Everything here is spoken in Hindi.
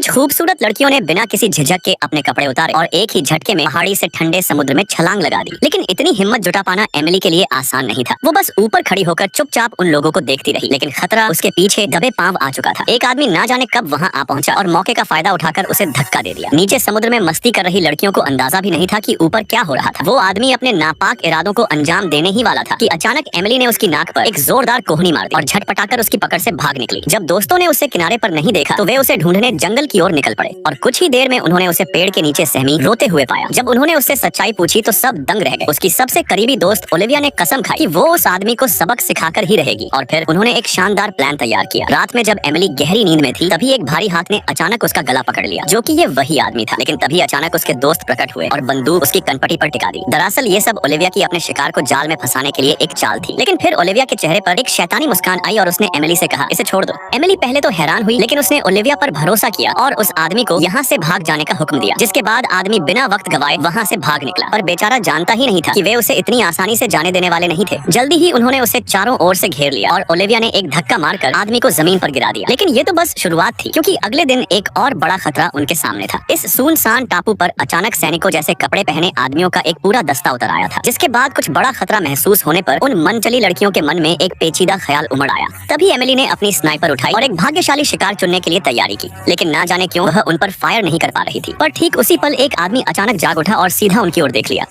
कुछ खूबसूरत लड़कियों ने बिना किसी झिझक के अपने कपड़े उतारे और एक ही झटके में पहाड़ी से ठंडे समुद्र में छलांग लगा दी। लेकिन इतनी हिम्मत जुटा पाना एमिली के लिए आसान नहीं था। वो बस ऊपर खड़ी होकर चुपचाप उन लोगों को देखती रही, लेकिन खतरा उसके पीछे दबे पांव आ चुका था। एक आदमी ना जाने कब वहां आ पहुंचा और मौके का फायदा उठाकर उसे धक्का दे दिया। नीचे समुद्र में मस्ती कर रही लड़कियों को अंदाजा भी नहीं था कि ऊपर क्या हो रहा था। वो आदमी अपने नापाक इरादों को अंजाम देने ही वाला था कि अचानक एमिली ने उसकी नाक पर एक जोरदार कोहनी मार दी और झटपटाकर उसकी पकड़ से भाग निकली। जब दोस्तों ने उसे किनारे पर नहीं देखा तो वे उसे ढूंढने जंगल की ओर निकल पड़े और कुछ ही देर में उन्होंने उसे पेड़ के नीचे सहमी रोते हुए पाया। जब उन्होंने उससे सच्चाई पूछी तो सब दंग रह गए। उसकी सबसे करीबी दोस्त ओलिविया ने कसम खाई कि वो उस आदमी को सबक सिखाकर ही रहेगी और फिर उन्होंने एक शानदार प्लान तैयार किया। रात में जब एमिली गहरी नींद में थी तभी एक भारी हाथ ने अचानक उसका गला पकड़ लिया, जो कि ये वही आदमी था। लेकिन तभी अचानक उसके दोस्त प्रकट हुए और बंदूक उसकी कनपटी पर टिका दी। दरअसल ये सब ओलिविया की अपने शिकार को जाल में फंसाने के लिए एक चाल थी। लेकिन फिर ओलिविया के चेहरे पर एक शैतानी मुस्कान आई और उसने एमिली से कहा, इसे छोड़ दो। एमिली पहले तो हैरान हुई, लेकिन उसने ओलिविया पर भरोसा किया और उस आदमी को यहाँ से भाग जाने का हुक्म दिया। जिसके बाद आदमी बिना वक्त गवाए वहाँ से भाग निकला और बेचारा जानता ही नहीं था कि वे उसे इतनी आसानी से जाने देने वाले नहीं थे। जल्दी ही उन्होंने उसे चारों ओर से घेर लिया और ओलिविया ने एक धक्का मारकर आदमी को जमीन पर गिरा दिया। लेकिन ये तो बस शुरुआत थी, क्योंकि अगले दिन एक और बड़ा खतरा उनके सामने था। इस सुनसान टापू पर अचानक सैनिकों जैसे कपड़े पहने आदमियों का एक पूरा दस्ता उतर आया था। जिसके बाद कुछ बड़ा खतरा महसूस होने पर उन मनचली लड़कियों के मन में एक पेचीदा ख्याल उमड़ आया। तभी एमिली ने अपनी स्नाइपर उठाई और एक भाग्यशाली शिकार चुनने के लिए तैयारी की। लेकिन ना जाने क्यों वह उन पर फायर नहीं कर पा रही थी। पर ठीक उसी पल एक आदमी अचानक जाग उठा और सीधा उनकी ओर देख लिया।